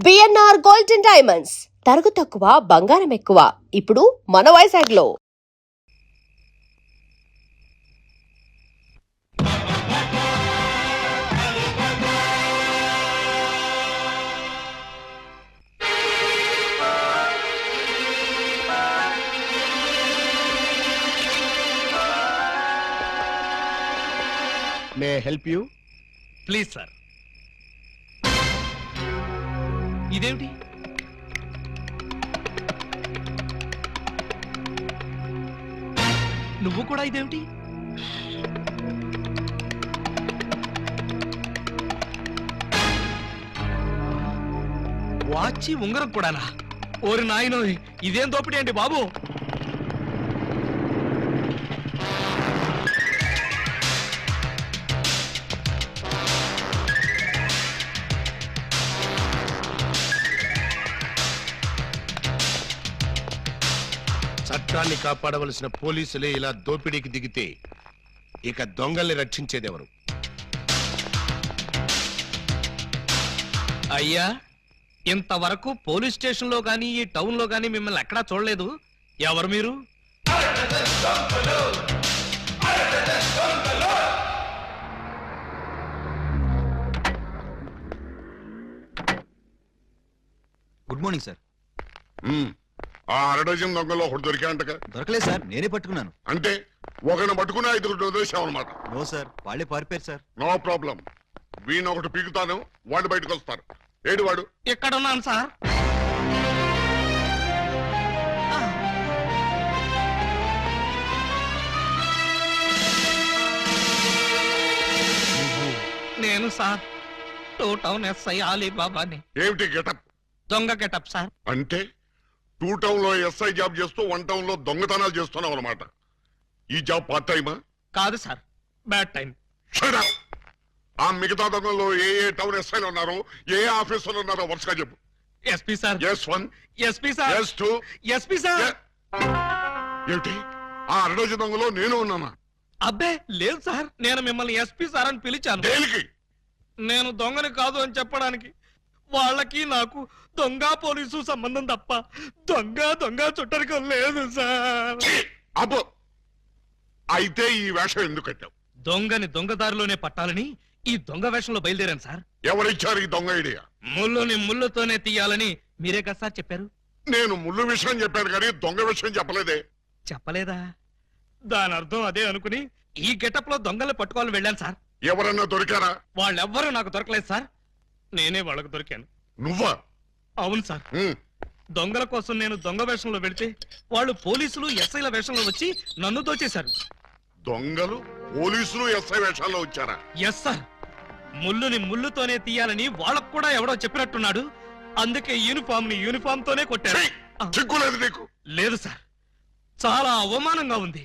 BNR golden diamonds తరుగు తక్కువ బంగారం ఎక్కువ ఇప్పుడు మన వైజాగ్ లో. May help you? Please sir. ఇదేమిటి? నువ్వు కూడా ఇదేమిటి? వాచి ఉంగరం కూడానా? ఓరి నాయనో, ఇదేం దోపిడీ అండి బాబు. చట్టాన్ని కాపాడవలసిన పోలీసులే ఇలా దోపిడీకి దిగితే ఇక దొంగల్ని రక్షించేదెవరు? అయ్యా, ఇంతవరకు పోలీస్ స్టేషన్ లో గానీ ఈ టౌన్ లో గానీ మిమ్మల్ని ఎక్కడా చూడలేదు. ఎవరు మీరు? Good morning sir. ఆ అరడజన్ దొంగలో ఒకటి దొరికాయంటగా? దొరకలేదు సార్, నేనే పట్టుకున్నాను. అంటే ఒకరిని పట్టుకుని 5 వదిలేసామన్నమాట. నో సార్, వాళ్ళే పారిపోయారు సార్. నో ప్రాబ్లం, వీణ్ ఒకటి పీకుతాను, వాళ్ళు బయటకు వస్తారు. ఏడు వాడు? ఎక్కడ ఉన్నాను సార్. నేను సార్ టూ టౌన్ ఎస్ఐ అలీబాబాని. ఏమిటి గెటప్? దొంగ గెటప్ సార్. అంటే 2 టౌన్ లో ఎస్ఐ జాబ్ చేస్తూ 1 టౌన్ లో దొంగతనాలు చేస్తున్నావు అనమాట. ఈ జాబ్ పార్ట్ టైమా? కాదు sir, bad time. Shut up! ఆ మిగతా దొంగల్లో ఏ టౌన్ ఎస్ఐలు ఉన్నారో, ఏ ఆఫీసులు ఉన్నారో వరుసగా చెప్పు. SP sir. S1, SP sir. S2, SP sir. ఏమిటి ఆ అరడజన్ దొంగలో నేను ఉన్నానా? అబ్బే లేదు సార్, నేను మిమ్మల్ని ఎస్పీ సార్ అని పిలిచాను. దేనికి? నేను దొంగని కాదు అని చెప్పడానికి. వాళ్ళకి నాకు దొంగ పోలీసు సంబంధం తప్ప దొంగ చుట్టరికం లేదు సార్. అబ్బో, అయితే ఈ వేషం ఎందుకు కట్టావు? దొంగని దొంగదారిలోనే పట్టాలని ఈ దొంగ వేషంలో బయలుదేరాను సార్. ఎవరిచ్చారు ఈ దొంగ ఐడియా? ముళ్ళుని ముళ్ళుతోనే తీయాలని మీరే కదా సార్ చెప్పారు. నేను ముళ్ళు విషయం చెప్పాను కానీ దొంగ విషయం చెప్పలేదే. చెప్పలేదా? దాని అర్థం అదే అనుకుని ఈ గెటప్ లో దొంగలు పట్టుకోవాలని వెళ్ళాను సార్. ఎవరన్నా దొరికారా? వాళ్ళెవ్వరూ నాకు దొరకలేదు సార్, నేనే వాళ్ళకు దొరికాను. నువ్వా? అవును సార్. దొంగల కోసం నేను దొంగ వేషంలో వెళితే వాళ్ళు పోలీసులు ఎస్ఐల వేషంలో వచ్చి నన్ను దోచేశారు. దొంగలు పోలీసులు ఎస్ఐ వేషాల్లో వచ్చారా? Yes sir. ముళ్ళుని ముళ్ళుతోనే తీయాలని వాళ్ళకు కూడా ఎవడో చెప్పినట్టున్నాడు. అందుకే యూనిఫామ్ తోనే కొట్టారు. చిక్కులేదు నీకు? లేదు సార్, చాలా అవమానంగా ఉంది.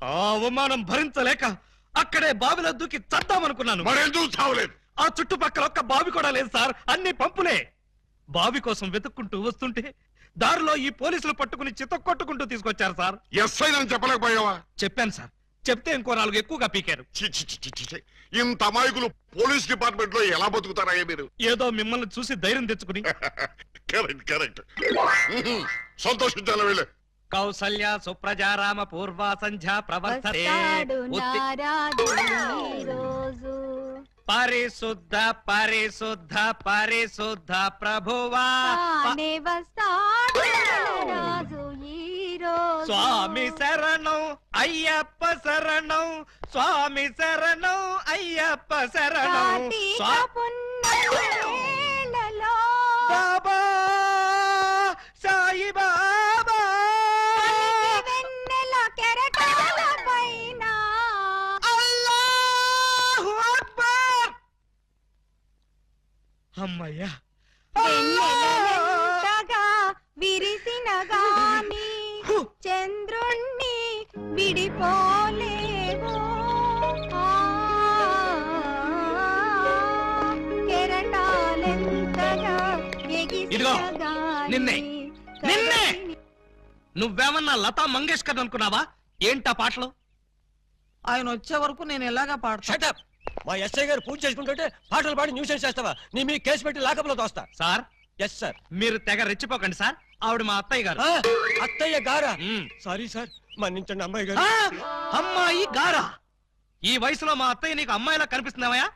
ఆ అవమానం భరించలేక అక్కడే బావిలో దూకి చద్దామనుకున్నాను. మరెందుకు చావలేదు? ఆ చుట్టుపక్కల ఒక్క బావి కూడా లేదు సార్, అన్ని పంపులే. బావి కోసం వెతుక్కుంటూ వస్తుంటే దారిలో ఈ పోలీసులు పట్టుకుని చితక్కొట్టుకుంటూ తీసుకొచ్చారు సార్. ఎస్ఐ అని చెప్పలేకపోయావా? చెప్పాను సార్, చెప్తే ఇంకో 4 ఎక్కువగా పీకారు. ఇంత అమాయకులు పోలీస్ డిపార్ట్మెంట్ లో ఎలా బతుకుతారయ్యా మీరు? ఏదో మిమ్మల్ని చూసి ధైర్యం తెచ్చుకుని. కరెక్ట్. సంతోషించాలి వీళ్ళు. కౌసల్య సుప్రజారామ పూర్వ సంధ్యా ప్రవర్తతే పరిశుద్ధ పరిశుద్ధ పరిశుద్ధ ప్రభువా స్వామి శరణం అయ్యప్ప శరణం, స్వామి శరణం అయ్యప్ప శరణం. బాబా సాయి బాబా అల్లాహు అక్బర్. అమ్మయ్యా, విరిసిన గాని చంద్రుణ్ణి విడిపోలేవు, కెరటాలెంతగా ఇదిగో నిన్నే నువ్వేమన్నా లతా మంగేష్కర్ అనుకున్నావా? ఏంటా పాటలు? ఆయన వచ్చే వరకు నేను ఎలాగా పాడతా? మా ఎస్ఐ గారు పూజ చేసుకుంటుంటే పాటలు పాడి న్యూసెన్స్ చేస్తావా? నీ మీ కేసు పెట్టి లాకప్లో తోస్తా. Sir, yes sir. మీరు తెగ రెచ్చిపోకండి సార్, ఆవిడ మా అత్తయ్య గారు. అత్తయ్య గారా? మ్మ్. సారీ సార్, మన్నించండి అమ్మాయి గారు. అమ్మాయి గారా? ఈ వయసులో మా అత్తయ్య నీకు అమ్మాయిలా కనిపిస్తున్నావా?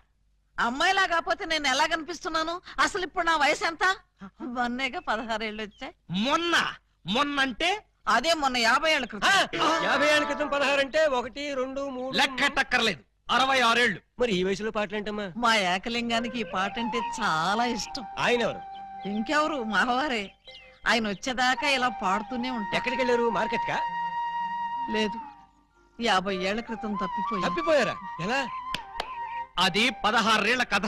అమ్మాయిలా కాకపోతే నేను ఎలా కనిపిస్తున్నాను? అసలు ఇప్పుడు నా వయసు ఎంత? మొన్నేగా 16 ఏళ్ళు వచ్చాయి. మొన్నంటే అదే మొన్న 50 ఏళ్ళ క్రితం. 50 ఏళ్ళ క్రితం 16 అంటే 1, 2, 3 లెక్కటక్కర్లేదు, 66 ఏళ్ళు. మరి ఈ వయసులో పాటలు ఏంటమ్మా? మా ఏకలింగానికి ఈ పాట అంటే చాలా ఇష్టం. ఆయన ఎవరు? ఇంకెవరు, మావారే. ఆయన వచ్చేదాకా ఇలా పాడుతూనే ఉంటా. ఎక్కడికి వెళ్ళారు? మార్కెట్ కా? లేదు, 50 ఏళ్ల క్రితం తప్పిపోయి. తప్పిపోయారా? ఎలా? అది 16 ఏళ్ల కథ.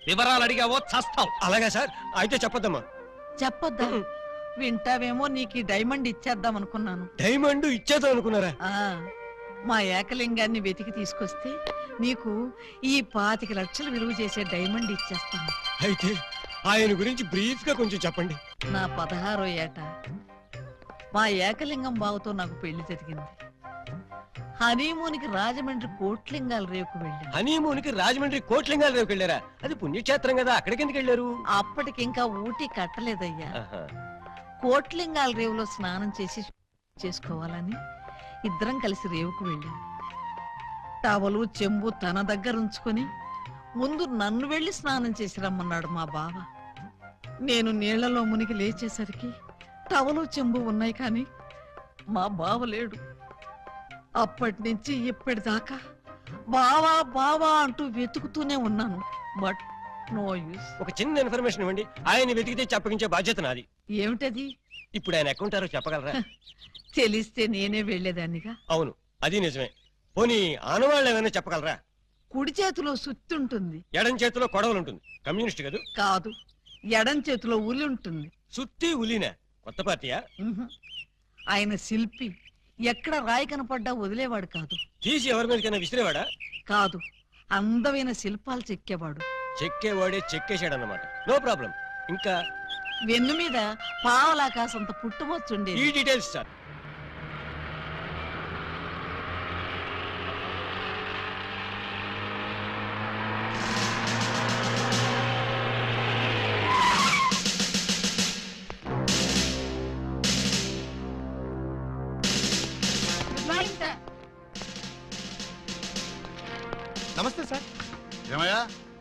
వివరాలు అడిగావో చస్తావు. అలాగా సార్, అయితే చెప్పొద్దమ్మా. చెప్పొద్దా? వింటావేమో, నీకు ఈ డైమండ్ ఇచ్చేద్దాం అనుకున్నాను. డైమండ్ ఇచ్చేద్దాం అనుకున్నారా? ఆ మా ఏకలింగాన్ని వెతికి తీసుకొస్తే నీకు ఈ 25 లక్షలు విలువ చేసే డైమండ్ ఇచ్చేస్తాను. అయితే ఆయన గురించి బ్రీఫ్ గా కొంచెం చెప్పండి. నా 16వ ఏట మా ఏకలింగం బావతో నాకు పెళ్లి జరిగింది. హనీమూన్కి రాజమండ్రి కోట్లింగాల రేవుకు వెళ్ళాను. హనీమూన్ కి రాజమండ్రి కోట్లింగాల రేవుకి వెళ్ళారా? అది పుణ్యక్షేత్రం కదా, అక్కడికి ఎందుకు వెళ్ళారు? అప్పటికింకా ఊటీ కట్టలేదయ్యా. ఆహా. కోట్లింగాల రేవులో స్నానం చేసుకోవాలని ఇద్దరం కలిసి రేవుకు వెళ్ళాం. టవలు చెంబు తన దగ్గర ఉంచుకొని ముందు నన్ను వెళ్లి స్నానం చేసి రమ్మన్నాడు మా బావ. నేను నీళ్లలో మునిగి లేచేసరికి టవలు చెంబు ఉన్నాయి, కానీ మా బావ లేడు. అప్పటి నుంచి ఇప్పటిదాకా బావా బావా అంటూ వెతుకుతూనే ఉన్నాను. But no use. ఒక చిన్న ఇన్ఫర్మేషన్ ఇవ్వండి, ఆయన వెతికితే చెప్పగించే బాధ్యత నాది. ఏమిటది? ఇప్పుడు ఆయన ఎక్కడుంటారో చెప్పగలరా? తెలిస్తే నేనే వెళ్లేదాన్నిగా. అవును, అది నిజమే. పోనీ ఆనవాళ్ళు ఏమైనా చెప్పగలరా? కుడి చేతిలో సుత్తుంటుంది, ఎడం చేతిలో కొడవలు ఉంటుంది. కమ్యూనిస్ట్ కదా? కాదు, ఎడం చేతిలో ఉలి ఉంటుంది. సుత్తి ఉలినా? కొత్త పార్టీయా? ఉహు. ఆయన శిల్పి, ఎక్కడ రాయి కనపడ్డా వదిలేవాడు కాదు. తీసి ఎవరి మీదకైనా విసిరేవాడా? కాదు, అందమైన శిల్పాలు చెక్కేవాడు. చెక్కేవాడే చెక్కేశాడన్నమాట. No problem. ఇంకా వెన్ను మీద పావలాకాసంత పుట్టుమొచ్చుండే. ఈ డీటెయిల్స్ సార్. నమస్తే సార్. ఏమయ్యా,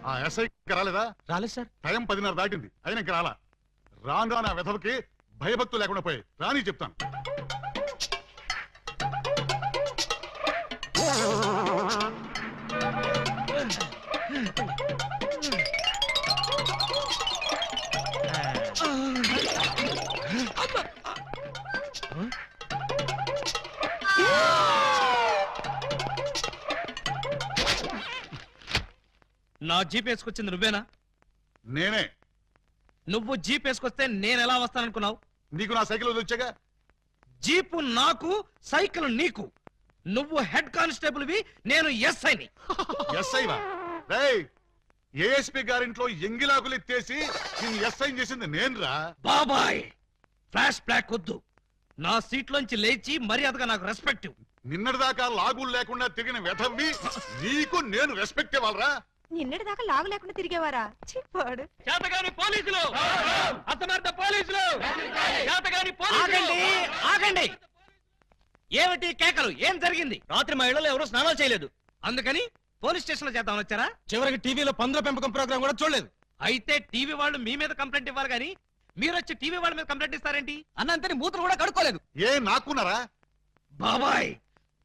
ఆ ఎస్ఐ రాలేదా? రాలేదు సార్. టైం 10:30 దాటింది, అయినా ఇంకా రాలా. రాను ఆ వెధవకి భయభక్తులు లేకుండా పోయి రాని చెప్తాను. నా జీప్ వేసుకొచ్చింది నువ్వేనా? నేనే. నువ్వు జీప్ వేసుకొస్తే నేను ఎలా వస్తాననుకున్నావు? నీకు నా సైకిల్ వచ్చాగా. జీపు నాకు, సైకిల్ నీకు. నువ్వు హెడ్ కానిస్టేబుల్ వి, నేను ఎస్ఐని. ఎస్ఐవా? రేయ్, ఏఎస్పీ గారింట్లో ఎంగిలాకులు ఎత్తేసి నేను ఎస్ఐ చేసింది నేనురా. బాబాయ్, ఫ్లాష్ బ్లాక్ వద్దు. నా సీట్లోంచి లేచి మర్యాదగా నాకు రెస్పెక్ట్. నిన్నటిదాకా లాగులు లేకుండా తిరిగిన వెధవ్వి నీకు నేను రెస్పెక్ట్ ఇవ్వాలరా? నిన్నటి దాకా లాగు లేకుండా తిరిగేవారా? చిప్పాడు. చేతగాని పోలీసులు, అసమర్థ పోలీసులు, చేతగాని పోలీసులు. ఆగండి. ఏమిటి కేకలు? ఏం జరిగింది? రాత్రి మా ఇళ్లలో ఎవరూ స్నానాలు చేయలేదు. అందుకని పోలీస్ స్టేషన్ లో చేద్దామని వచ్చారా? చివరికి టీవీలో పందుల పెంపకం ప్రోగ్రామ్ కూడా చూడలేదు. అయితే టీవీ వాళ్ళు మీ మీద కంప్లైంట్ ఇవ్వాలి గానీ మీరు వచ్చి టీవీ వాళ్ళ మీద కంప్లైంట్ ఇస్తారేంటి? అన్నంతని మూతులు కూడా కడుక్కోలేదు. ఏ నాకున్నారా? బాబాయ్,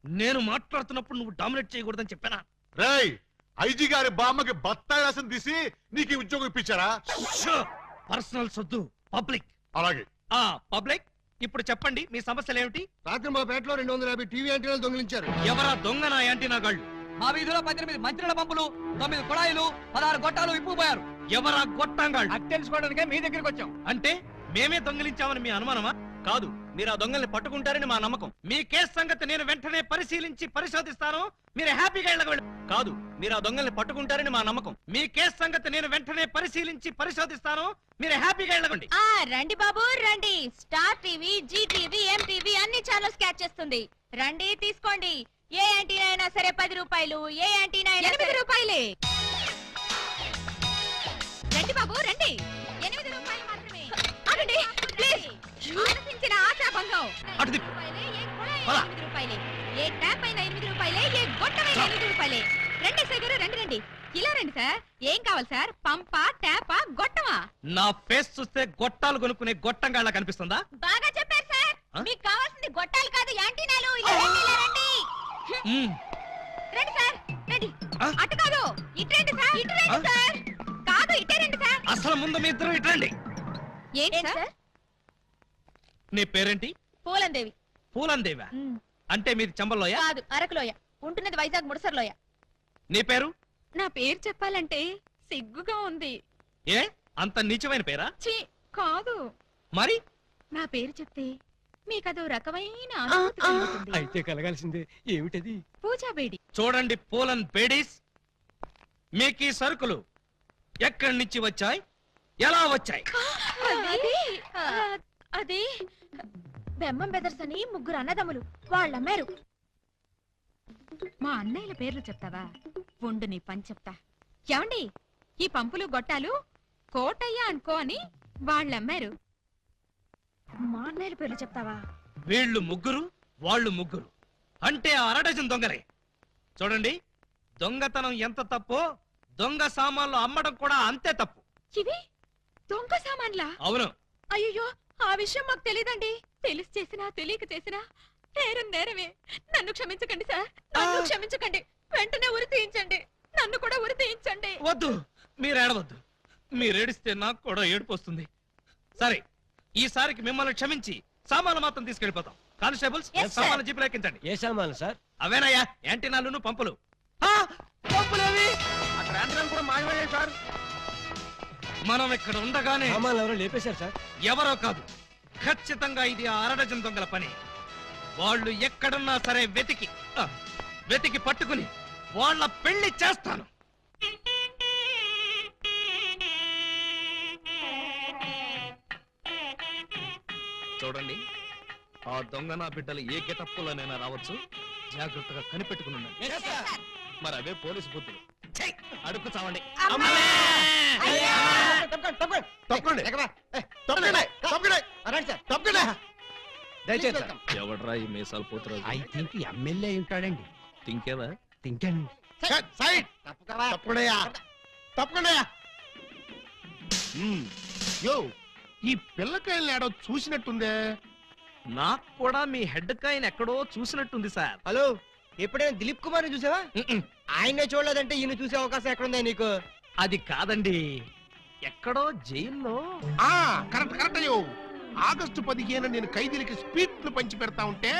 నేను మాట్లాడుతున్నప్పుడు నువ్వు డామినేట్ చేయకూడదని చెప్పానా? రేయ్, ఐజీ గారి బామ్మకి బత్తాయి రసం తీసి నీకు ఈ ఉద్యోగం ఇప్పించారా? పర్సనల్ సొద్దు, పబ్లిక్. అలాగే. పబ్లిక్, ఇప్పుడు చెప్పండి మీ సమస్యలు ఏమిటి? రాత్రి మా పేటలో 250 టీవీ యాంటీనాలు దొంగిలించారు. ఎవరా దొంగ నా యాంటీనా గాళ్ళు? మా వీధిలో 18 మంత్రుల పంపులు, 9 కుళాయిలు, 16 గొట్టాలు ఇప్పుకుపోయారు. ఎవరా గొట్టంగాళ్ళు? అది తెలుసుకోవడానికే మీ దగ్గరికి వచ్చాం. అంటే మేమే దొంగిలించామని మీ అనుమానమా? కాదు, మీరు ఆ దొంగల్ని పట్టుకుంటారని మా నమ్మకం. మీ కేసు సంగతి నేను వెంటనే పరిశీలించి పరిశోధిస్తాను. మీరు హ్యాపీగా ఇళ్ళకి వెళ్ళండి. కాదు, మీరు ఆ దొంగల్ని పట్టుకుంటారని మా నమ్మకం. మీ కేసు సంగతి నేను వెంటనే పరిశీలించి పరిశోధిస్తాను. మీరు హ్యాపీగా వెళ్ళండి. రండి బాబు రండి. Star TV, Zee TV, MTV అన్ని ఛానల్స్ క్యాచ్ చేస్తుంది. రండి తీసుకోండి. ఏ యాంటీనా అయినా సరే 10 రూపాయలు, ఏ యాంటీనా అయినా 8 రూపాయలే. రండి బాబు రండి, 8 రూపాయలు మాత్రమే. అటు తిప్పు. రూపాయలే, ఏ కుళాయి పద. 8 రూపాయలే, ఏ ట్యాప్ అయినా 8 రూపాయలే, ఏ గొట్టమైనా 8 రూపాయలే. రండి సార్ గారు, రండి రండి. ఇలా రండి సార్. ఏం కావాలి సార్? పంపా, ట్యాపా, గొట్టమా? నా ఫేస్ చూస్తే గొట్టాలు కొనుక్కునే గొట్టంగాళ్ళ కనిపిస్తుందా? బాగా చెప్పారు సార్. ఆ? మీకు కావాల్సింది గొట్టాలు కాదు, యాంటీనాలు. ఇలా రండి, ఇలా రండి. మ్మ్. రండి సార్, రండి. ఆ? అటు కాదు, ఇటు రండి సార్. ఇటు రండి సార్. కాదు, ఇటే రండి సార్. అసలు ముందు మీ ఇద్దరు ఇట్రండి. ఏంటి సార్? నీ పేరేంటి? పూలందేవి. పూలందేవా? అంటే మీది చంబల్లోయ? కాదు, అరకులోయ. ఉంటున్నది వైజాగ్ ముడసర్లోయ. నీ పేరు? నా పేరు చెప్పాలంటే సిగ్గుగా ఉంది. ఏ అంత నీచమైన పేరా? ఛీ, కాదు. మరి నా పేరు చెప్తే మీకదో రకమైన అనుభూతి కలుగుతుంది. అయితే కలగాల్సిందే. ఏమిటది? పూజా బేడి. చూడండి పూలన్ బేడీస్, మీకు ఈ సరుకులు ఎక్కడి నుంచి వచ్చాయి, ఎలా వచ్చాయి? అది బెమ్మం బెదర్స్ అని ముగ్గురు అన్నదమ్ములు వాళ్ళమ్మారు. మా అన్నయ్యల పేర్లు చెప్తావా? ఉండు నీ పని చెప్తా. ఏమండి, ఈ పంపులు గొట్టాలు కోటయ్య అనుకో అని వాళ్ళమ్మారు. మా అన్నయ్యల పేర్లు చెప్తావా? వీళ్ళు ముగ్గురు, వాళ్ళు ముగ్గురు, అంటే ఆ అరడజన్ దొంగలే. చూడండి, దొంగతనం ఎంత తప్పో దొంగ సామాన్లు అమ్మడం కూడా అంతే తప్పు. ఇవి దొంగ సామాన్లా? అవును. అయ్యో, ఆ విషయం మాకు తెలీదండి. తెలిసి చేసినా తెలియక చేసినా నేరం నేరమే. నన్ను క్షమించకండి సార్, నన్ను క్షమించకండి. వెంటనే ఉరి తీయించండి, నన్ను కూడా ఉరి తీయించండి. వద్దు, మీరేడవద్దు. మీరేడిస్తే నాకు కూడా ఏడుపు వస్తుంది. సరే, ఈసారికి మిమ్మల్ని క్షమించి సామాన్లు మాత్రం తీసుకెళ్లిపోతాం. Constables, Yes, sir. సామాన్లు జీపులో ఎక్కించండి. ఏ సామాన్లు సార్? అవేనయ్యా, యాంటీనాలును పంపులు. ఆ, పంపులేవి? అక్కడ యాంటీనాలు కూడా మాయమయ్యాయి సార్. మనం ఇక్కడ ఉండగానే సామాన్లు ఎవరో లేపేశారు సార్. ఎవరో కాదు, ఖచ్చితంగా ఇది ఆ అరడజన్ దొంగల పని. వాళ్ళు ఎక్కడున్నా సరే వెతికి పట్టుకుని వాళ్ళ పెళ్లి చేస్తాను. చూడండి, ఆ దొంగ నా బిడ్డలు ఏ గెటప్పులోనైనా రావచ్చు. జాగ్రత్తగా కనిపెట్టుకుని ఉండండి. మరి అవే పోలీసు బుద్ధులు. ఛై, అడుక్కు చావండి. తప్పకండి, తప్పకండి, తప్పకండి. దయచేసి సార్. ఎవడ్రా ఈ మీసాలు పోతురాజు? ఐ థింక్ ఎమ్మెల్యే ఉంటాడండి. తింకేవా? తింకాను. తప్పకుండా తప్పకుండా. యో, ఈ పిల్లకాయలు ఏడో చూసినట్టుందే. నాకు కూడా మీ హెడ్ కాయని ఎక్కడో చూసినట్టుంది సార్. హలో, ఎప్పుడైనా దిలీప్ కుమార్ చూసావా? ఆయనే చూడలేదంటే ఈయన చూసే అవకాశం ఎక్కడుందా నీకు? అది కాదండి, ఎక్కడో జైల్లో. కరెక్ట్ కరెక్ట్ అయ్యో. ఆగస్టు 15 నేను ఖైదీలకి స్పీడ్లు పంచి పెడతా ఉంటే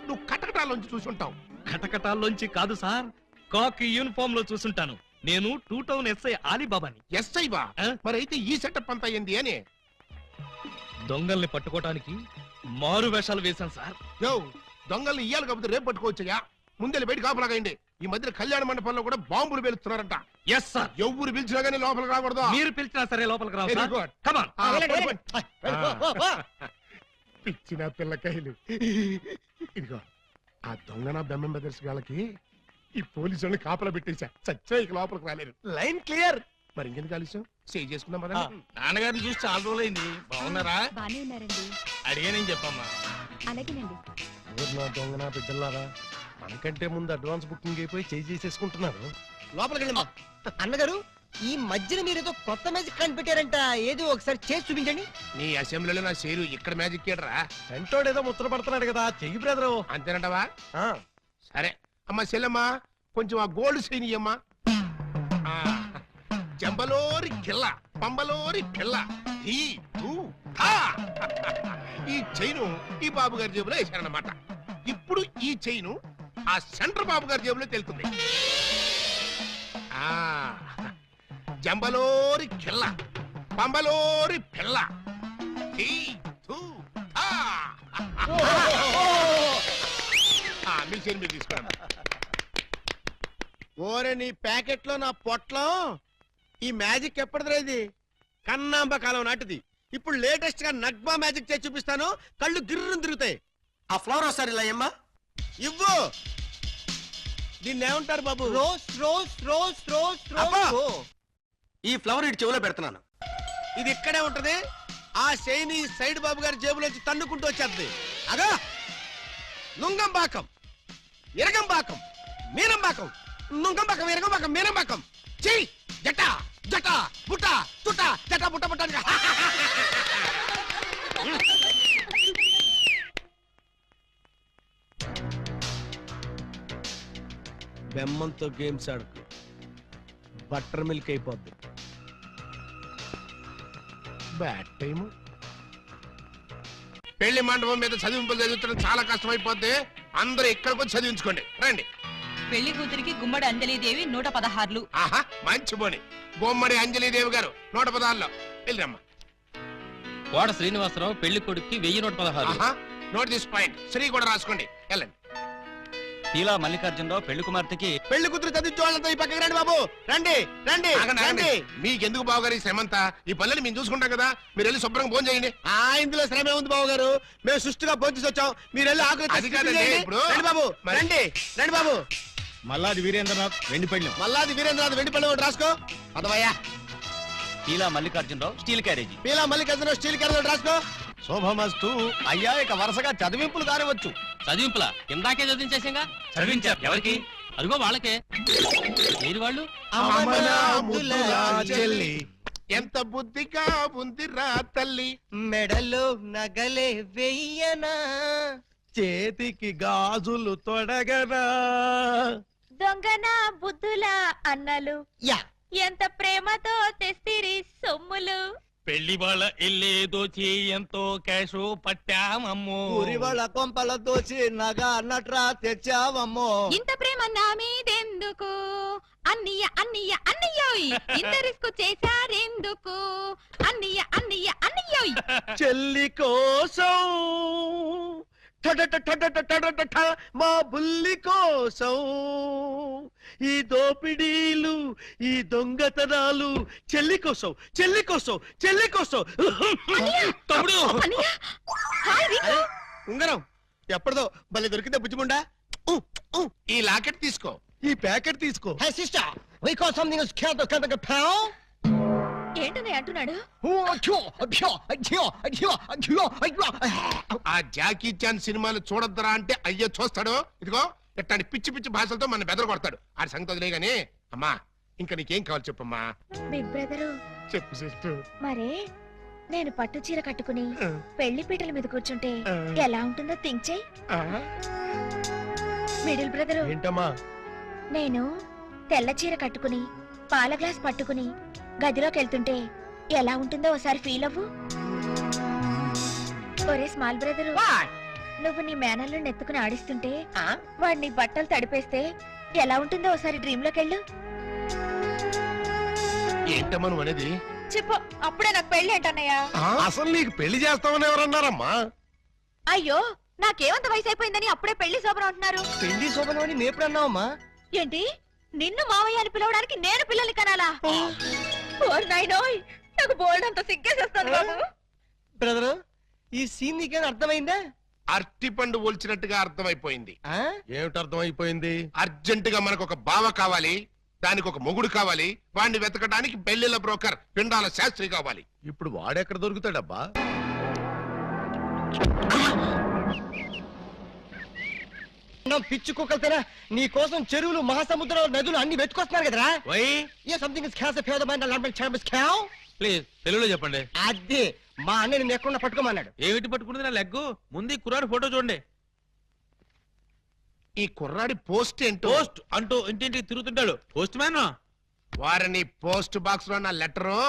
నువ్వు కటకటాల్లోంచి చూసి ఉంటావు. కటకటాల్లోంచి కాదు సార్, కాకి యూనిఫామ్ లో చూసుంటాను. నేను 2 టౌన్ ఎస్ఐ ఆలీబాబాని. ఎస్ఐ బా, ఆ? మరి అయితే ఈ సెటప్ అంతా ఏంది అని. దొంగల్ని పట్టుకోవటానికి మారు వేషాలు వేశాను సార్. యో, దొంగల్ని ఇయ్యాలి కాకపోతే రేపు పట్టుకోవచ్చయ్యా. ముందెళ్ళి బయట కాపలాగండి. ఈ మధ్య కళ్యాణ మండపంలో కూడా బాంబులు పేలుస్తున్నారంట. Yes sir. ఎవరు పిలిచినా గానీ లోపలికి రాకూడదు. మీరు పిలిచినా సరే లోపలికి రావు Very sir. good. Come on. పిచ్చిన పిల్లకాయలు. ఇదిగో, ఆ దొంగన బెమ్మం బెదర్స్ గాళ్ళకి ఈ పోలీసుల్ని కాపలా పెట్టేశా. చచ్చా ఇక లోపలికి రాలేరు. Line clear. మరి ఇంకెందుకు కాలుష్యం సేవ్ చేసుకుందాం కదా. నాన్నగారిని చూసి చాలా రోజులైంది. బాగున్నారా? బానే ఉన్నారండి. అడిగానని చెప్పమ్మా. అలాగేనండి. నా దొంగన బిడ్డలారా, మనకంటే ముందు అడ్వాన్స్ బుకింగ్ అయిపోయి చేసేసుకుంటున్నారు. లోపలికి వెళ్ళమ్మా. అన్నగారు, ఈ మధ్యన మీరు ఏదో కొత్త మ్యాజిక్ కనిపెట్టారంట. ఏదో ఒకసారి చేసి చూపించండి. నీ అసెంబ్లీలో నా షేరు ఇక్కడ మ్యాజిక్ ఏడరా. వెంటోడు ఏదో ముచ్చట పడుతున్నాడు కదా, చెయ్యి బ్రదరు. అంతేనంటవా? సరే అమ్మా చెల్లెమ్మా, కొంచెం ఆ గోల్డ్ చైన్ ఇయ్యమ్మా. జంబలోరి కిల్ల, పంబలోరి పిల్ల. ఈ చైను ఈ బాబు గారి జేబులో వేశారన్నమాట. ఇప్పుడు ఈ చైను ఆ సెంటర్ బాబు గారి జేబులో తెలుతుంది. జంబలోరి కిల్ల, పంబలోరి పిల్ల. మీ చైన్ మీరు తీసుకోండి. ఓరే నీ ప్యాకెట్ లో నా పొట్లం. ఈ మ్యాజిక్ ఎప్పటిదిరా? ఇది కన్నాంబ కాలం నాటిది. ఇప్పుడు లేటెస్ట్ గా నగ్మా మ్యాజిక్ చేసి చూపిస్తాను. కళ్ళు గిర్రం తిరుగుతాయి. ఆ ఫ్లవర్ ఒకసారి ఇలా అమ్మా, ఇవ్వు. దీన్ని ఏమంటారు బాబు? రోజ్ రోజ్ రోజ్ రోజ్ అబ్బా! రోజ్. ఈ ఫ్లవర్ ఇటు చెవులో పెడుతున్నాను. ఇది ఇక్కడే ఉంటది. ఆ శైని సైడ్ బాబు గారి జేబులోంచి తన్నుకుంటూ వచ్చేది. అగా లుంగంబాకం ఇరగంబాకం మీనంబాకం నుంగంబాకం ఇరగంబాకం మీనంబాకం చెయ్యి జట జట బుట్ట తుట జట బుట్ట బుట్ట అని. బెమ్మంతో గేమ్స్ ఆడుకు బటర్ మిల్క్ అయిపోద్ది. Bad time. పెళ్లి మండపం మీద చదివింపులు చదివించడం చాలా కష్టమైపోద్ది. అందరూ ఇక్కడికి వచ్చి చదివించుకోండి. రండి. పెళ్లి కూతురికి గుమ్మడి అంజలీదేవి 116. ఆహా, మంచి పోని. బొమ్మడి అంజలీదేవి గారు 116లో వెళ్ళరమ్మా. కోట శ్రీనివాసరావు పెళ్లి కొడుక్కి 1116. ఆహా, నోట్ దిస్ పాయింట్. శ్రీ కూడా రాసుకోండి. వెళ్ళండి. పీలా మల్లికార్జునరావు పెళ్లి కుమార్తెకి పెళ్లి కూతురు చదివించే వాళ్ళంతా ఈ పక్కకి రండి బాబు. రండి రండి ఆగండి, ఆగండి. రండి. మీకెందుకు బావగారు ఈ శ్రమంతా? ఈ పల్లెని మేము చూసుకుంటాం కదా. మీరు వెళ్ళి శుభ్రంగా భోజనం చేయండి. ఇందులో శ్రమే ఉంది బాబు గారు. మేము సుష్టిగా భోజనం వచ్చాం. మీరు వెళ్ళి ఆకులు అది కాదండి, ఇప్పుడు రండి బాబు మరి- రండి రండి బాబు. మల్లాది వీరేంద్రనాథ్ వెండి పళ్ళెం, మల్లాది వీరేంద్రనాథ్ వెండి పళ్ళు ఒకటి రాసుకో. పదవయ్యా. Peela Mallikarjunarao steel carriage. Peela Mallikarjuna steel క్యారెట్ ఒకటి రాసుకో. శోభమస్తు. అయ్యా ఇక వరుసగా చదివింపులు కానివచ్చు. చదివింపులా ఇందాకే చదివించేసాగా. చదివించారు ఎవరికి? అదిగో వాళ్ళకే. ఏది వాళ్ళు? అమ్మన ముద్దుల చెల్లి, ఎంత బుద్ధిగా ఉందిరా తల్లి. మెడలో నగలే వెయ్యనా, చేతికి గాజులు తొడగనా. దొంగన బుద్ధుల అన్నలు యా ఎంత ప్రేమతో తెస్తిరి సొమ్ములు. పెళ్లి వాళ్ళ ఇల్లే దోచి ఎంతో క్యాష్ పట్టామమ్మో. ఊరి వాళ్ళ కొంపల దోచి నగ నట్రా తెచ్చావమ్మో. ఇంత ప్రేమ నా మీదెందుకు అన్నయ్య అన్నయ్య అన్నయ్యోయ్, ఇంత రిస్క్ చేశారెందుకు అన్నయ్య అన్నయ్య అన్నయ్యోయ్. చెల్లి కోసం టడట మా బుల్లి కోసం ఈ దోపిడీలు ఈ దొంగతనాలు చెల్లి కోసం చెల్లి కోసం చెల్లి కోసం. తమ్ముడు అన్నయ్య హాయ్ రింగు. ఉంగరం ఎప్పటిదో భలే దొరికిందే బుజ్జిముండా. ఈ లాకెట్ తీసుకో. ఈ ప్యాకెట్ తీసుకో. Hey sister, we call something is cat the kind of పౌ. ఏంటన్నయ్య అంటున్నాడు? ఆ జాకీ చాన్ సినిమాలు చూడొద్దరా అంటే అయ్యో చూస్తాడు. ఇదిగో ఇట్లాంటి పిచ్చి పిచ్చి భాషలతో మన బెదర కొడతాడు. ఆడి సంగతి గానీ అమ్మా, ఇంకా నీకేం కావాలి చెప్పమ్మా. బిగ్ బ్రదరు, చెప్పు సిస్టర్. మరే నేను పట్టు చీర కట్టుకుని పెళ్లి పీటల మీద కూర్చుంటే ఎలా ఉంటుందో థింక్ చెయ్. మిడిల్ బ్రదరు, ఏంటమ్మా? నేను తెల్ల చీర కట్టుకుని పాల గ్లాస్ పట్టుకుని గదిలోకి వెళ్తుంటే ఎలా ఉంటుందో ఒకసారి ఫీల్ అవ్వు. ఒరే స్మాల్ బ్రదరు, నువ్వు నీ మేనల్లో నెత్తుకుని ఆడిస్తుంటే వాడు నీ బట్టలు తడిపేస్తే ఎలా ఉంటుందో ఒకసారి డ్రీమ్ లోకి వెళ్ళు. ఏంటమ్మా నువ్వు అనేది? చెప్పు, అప్పుడే నాకు పెళ్లి ఏంటన్నయ్యా? అసలు నీకు పెళ్లి చేస్తామని ఎవరన్నారమ్మా? అయ్యో, నాకేమంత వయసు అయిపోయిందని అప్పుడే పెళ్లి శోభనం అంటున్నారు. పెళ్లి శోభనం అని మేప్పుడు అన్నావమ్మా? ఏంటి, నిన్ను మావయ్య అని పిలవడానికి నేను పిల్లల్ని కనాలా? ఓర్ నాయనోయ్, నాకు బోల్డ్ అంత సిగ్గేసేస్తాను బాబు. బ్రదరు, ఈ సీన్ నీకేమైనా అర్థమైందా? అరటి పండు ఒలిచినట్టుగా అర్థమైపోయింది. ఏమిటి అర్థమైపోయింది? అర్జెంట్ గా మనకు ఒక బావ కావాలి, దానికి ఒక మొగుడు కావాలి, వాడిని వెతకడానికి పెళ్లిళ్ళ బ్రోకర్ పిండాల శాస్త్రి కావాలి. ఇప్పుడు వాడెక్కడ దొరుకుతాడబ్బా? పిచ్చి కుక్కలతేనా నీ కోసం చెరువులు మహాసముద్రాలు నదులు అన్ని వెతుకొస్తున్నారు కదరా. వై ఏ సంథింగ్ ఇస్ క్యాస్ పేద మైండ్ లాంటి ఛాంబస్ క్యావ్. ప్లీజ్ తెలుగులో చెప్పండి. అదే మా అన్న నిన్ను ఎక్కడ పట్టుకోమన్నాడు. ఏమిటి పట్టుకున్నది నా లెగ్గు? ముందు కుర్రాడు ఫోటో చూడండి. ఈ కుర్రాడి పోస్ట్ ఏంటో. పోస్ట్ అంటూ ఇంటింటికి తిరుగుతుంటాడు. పోస్ట్ మ్యాన్. వారిని పోస్ట్ బాక్స్ లో నా లెటరు.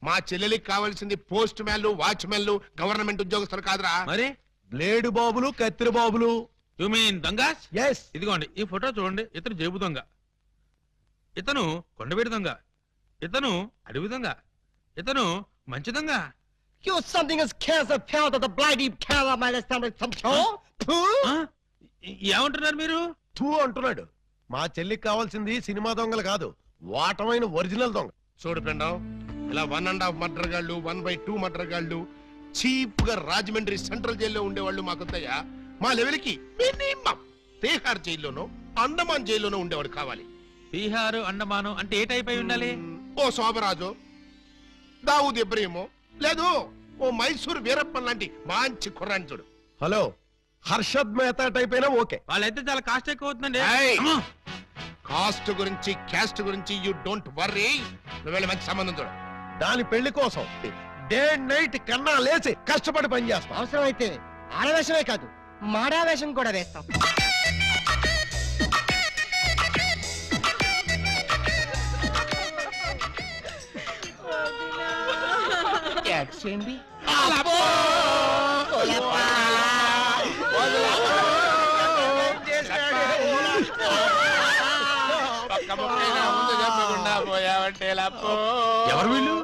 మా చెల్లెలికి కావాల్సింది పోస్ట్ మ్యాన్లు, వాచ్మెన్లు, గవర్నమెంట్ ఉద్యోగస్తులు కాదురా. మరి బ్లేడు బాబులు, కత్తిరి బాబులు. యు మీన్ దొంగస్? ఎస్. ఇదిగోండి ఈ ఫోటో చూడండి. ఇతను జేబు దొంగ, ఇతను కొండవీడి దొంగ, ఇతను అడవి దొంగ, ఇతను మంచి దొంగ. You something is cancer pound of the bloody color my stomach some show. ఆ? ఏమంటున్నారు మీరు? తూ అంటున్నాడు. మా చెల్లికి కావాల్సింది సినిమా దొంగలు కాదు, వాటమైన ఒరిజినల్ దొంగ. చూడు ఫ్రెండ్, ఇలా 1.5 మర్డర్ గాళ్ళు, 1/2 మర్డర్ గాళ్ళు చీప్ గా రాజమండ్రి సెంట్రల్ జైల్లో ఉండేవాళ్ళు మాకొద్దయ్యా. మా లెవెల్కి మినిమం తీహార్ జైల్లోనో అండమాన్ జైల్లోనో ఉండేవాడు కావాలి. బీహారు అండమాను అంటే ఏ టైప్ అయి ఉండాలి? ఓ శోభరాజు, దావూద్ ఇబ్రహీమో, లేదు ఓ మైసూర్ వీరప్పన్ లాంటి మంచి కుర్రాన్ని చూడు. హలో, హర్షద్ మెహతా టైప్ అయినా ఓకే. వాళ్ళైతే చాలా కాస్ట్ ఎక్కువ అవుతుందండి. కాస్ట్ గురించి క్యాస్ట్ గురించి యూ డోంట్ వర్రీ. నువ్వు వెళ్ళి మంచి సంబంధం చూడు. దాని పెళ్లి కోసం డే నైట్ కన్నా లేచి కష్టపడి పని చేస్తాం. అవసరం అయితే ఆడవేషమే కాదు మాడావేషం కూడా వేస్తాం. ఎవరు వీళ్ళు?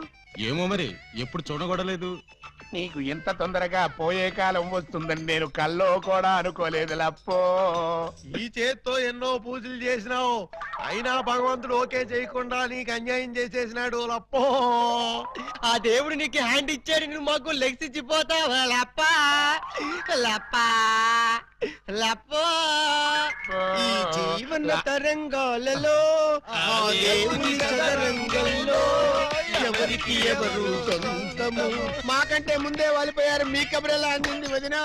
ఏమో మరి, ఎప్పుడు చూడగొడలేదు. నీకు ఎంత తొందరగా పోయే కాలం వస్తుందని నేను కల్లో కూడా అనుకోలేదు లప్పో. ఈ చేత్తో ఎన్నో పూజలు చేసినావు, అయినా భగవంతుడు ఓకే చేయకుండా నీకు అన్యాయం చేసేసినాడు లప్పో. ఆ దేవుడు నీకు హ్యాండ్ ఇచ్చాడు, నువ్వు మాకు లెగ్స్ ఇచ్చిపోతావా లప్పా లప్పా లప్పో. ఈ జీవన తరంగాలలో ఆ దేవుని చదరంగంలో ఎవరికి ఎవరు సొంతము. మాకంటే ముందే వాలిపోయారు, మీ కబరెలా అందింది వదిన.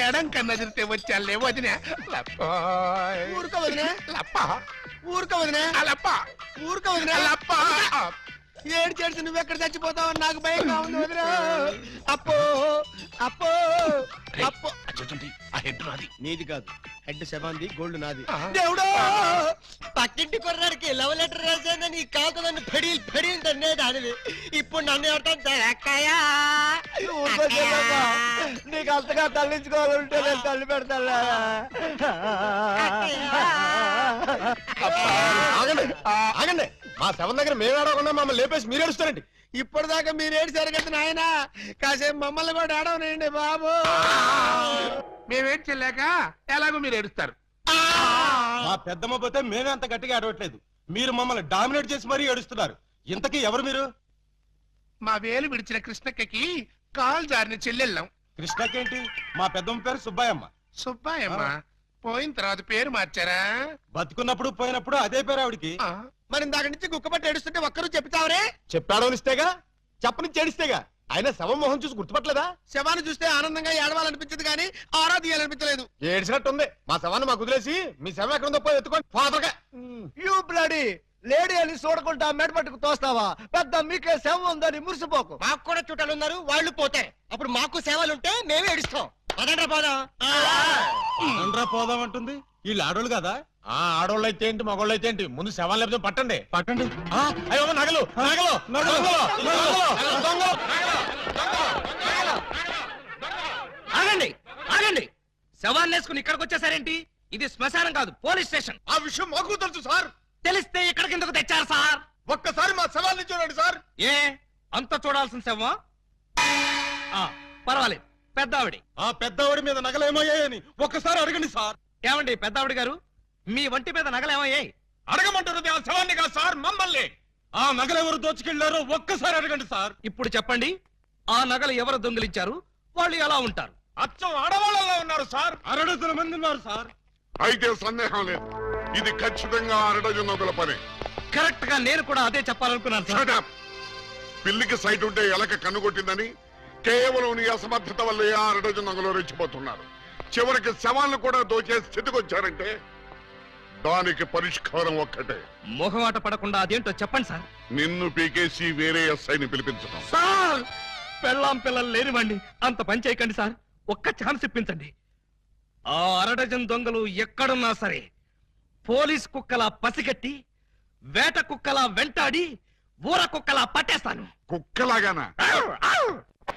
ఎడం కన్నా తిరితే వచ్చాలే వదిన. ఊరుకో వదినా, లప్ప ఊరుకో వదినా, లప్ప ఊరుకో వదినా. లప్ప. ఏడ్చేసి నువ్వెక్కడ చచ్చిపోతావు నాకు భయంగా ఉంది వదినా. అప్పో అప్పో అప్పో. ఆ హెడ్ రాది. నీది కాదు, హెడ్ శవాంది, గోల్డ్ నాది. దేవుడు పక్కింటి కుర్రాడికి లవ్ లెటర్ రాశానని కాదు నన్ను ఫెడీల్ ఫెడీల్ తన్నేది అనివి. ఇప్పుడు నన్ను ఎవరితో అక్కయ్యా నీకు అంతగా తల్లించుకోవాలంటే నేను తల్లి పెడతా. ఆగండి, మా శవం దగ్గర మేము ఏడవకుండా మమ్మల్ని లేపేసి మీరు ఏడుస్తారండి. ఇప్పటిదాకా మీరు ఏడ్చారు కదా నాయన, కాసేపు మమ్మల్ని కూడా ఏడవనండి బాబు. మేమేం చెల్లాక ఎలాగో మీరు ఏడుస్తారు. మా పెద్దమ్మ పోతే మేమే అంత గట్టిగా అడవట్లేదు, మీరు మమ్మల్ని డామినేట్ చేసి మరీ ఏడుస్తున్నారు. ఇంతకీ ఎవరు మీరు? మా వేలు విడిచిన కృష్ణక్కకి కాల్ జారిన చెల్లెళ్ళం. కృష్ణకేంటి? మా పెద్దమ్మ పేరు సుబ్బాయమ్మ. సుబ్బాయమ్మ పోయిన తర్వాత పేరు మార్చారా? బతుకున్నప్పుడు పోయినప్పుడు అదే పేరు ఆవిడికి. మరి ఇందాక నుంచి కుక్కపట్టి ఏడుస్తుంటే ఒక్కరు చెప్తావరే? చెప్పాడో ఇస్తేగా, చెప్పని చేడిస్తేగా. ఆయన శవం మొహం చూసి గుర్తుపట్టలేదా? శవాన్ని చూస్తే ఆనందంగా ఏడవాలనిపించదు కానీ ఆరాధియాలనిపించలేదు. ఏడ్చినట్టుంది. మా శవాన్ని మాకు వదిలేసి మీ శవం ఎక్కడ ఉందో పోయి ఎత్తుకోండి ఫాదర్గా. యూ బ్లడీ లేడీ అని చూడకుండా మెడపట్టుకు తోస్తావా? పెద్ద మీకే శవం ఉందని మురిసిపోకు. మాకు కూడా చుట్టాలు ఉన్నారు, వాళ్ళు పోతే అప్పుడు మాకు సేవలుంటే మేమే ఏడుస్తాం. అదండ్రా పోదాం. అనరా పోదామంటుంది. వీళ్ళు ఆడోళ్ళు కదా? ఆడోళ్ళు అయితే ఏంటి, మగోళ్ళు అయితే ఏంటి, ముందు శవాన్ని లేకపోతే పట్టండి. పట్టండి. అయ్యో నగలు నగలు ఆగండి ఆగండి, శవాన్ని వేసుకుని ఇక్కడికి వచ్చేసారేంటి? ఇది శ్మశానం కాదు, పోలీస్ స్టేషన్. ఆ విషయం మాకు తెలుసు సార్. తెలిస్తే ఇక్కడికి ఎందుకు తెచ్చారు సార్? ఒక్కసారి మా శవాన్ని చూడండి సార్. ఏ అంత చూడాల్సిన శవమా? పర్వాలేదు, పెద్దావిడి. ఆ పెద్దవాడి మీద నగలేమయ్యాయని ఒక్కసారి అడగండి సార్. ఏమండి పెద్దావిడి గారు, మీ వంటి మీద నగలేమయ్యాయి? అడగమంటున్నది ఆ శవాన్ని కాదు సార్, మమ్మల్ని. ఆ నగలెవరు దోచుకెళ్లారో ఒక్కసారి అడగండి సార్. ఇప్పుడు చెప్పండి, ఆ నగలు ఎవరు దొంగిలించారు, వాళ్ళు ఎలా ఉంటారు? అచ్చం ఆడవాళ్ళలో ఉన్నారు సార్. 6 మంది ఉన్నారు సార్. అయితే సందేహం లేదు, ఇది ఖచ్చితంగా 6 పని. కరెక్ట్ గా నేను కూడా అదే చెప్పాలనుకున్నాను సార్. Shut up. పిల్లికి సైట్ ఉంటే ఎలక కన్నుకొట్టిందని కేవలం నీ అసమర్థత వల్లే 6 రెచ్చిపోతున్నారు. చివరికి శవాలను కూడా దోచే స్థితికి వచ్చారంటే దానికి పరిష్కారం ఒక్కటే. మొహమాట పడకుండా అదేంటో చెప్పండి సార్. నిన్ను పీకేసి వేరే ఎస్ఐని పిలిపించడం. సార్ పెళ్ళాం పిల్లలు లేనివ్వండి, అంత పని చేయకండి సార్. ఒక్క ఛాన్స్ ఇప్పించండి. ఆ 6 దొంగలు ఎక్కడున్నా సరే పోలీస్ కుక్కలా పసిగట్టి, వేట కుక్కలా వెంటాడి, ఊర కుక్కలా పట్టేస్తాను. కుక్కలాగానా?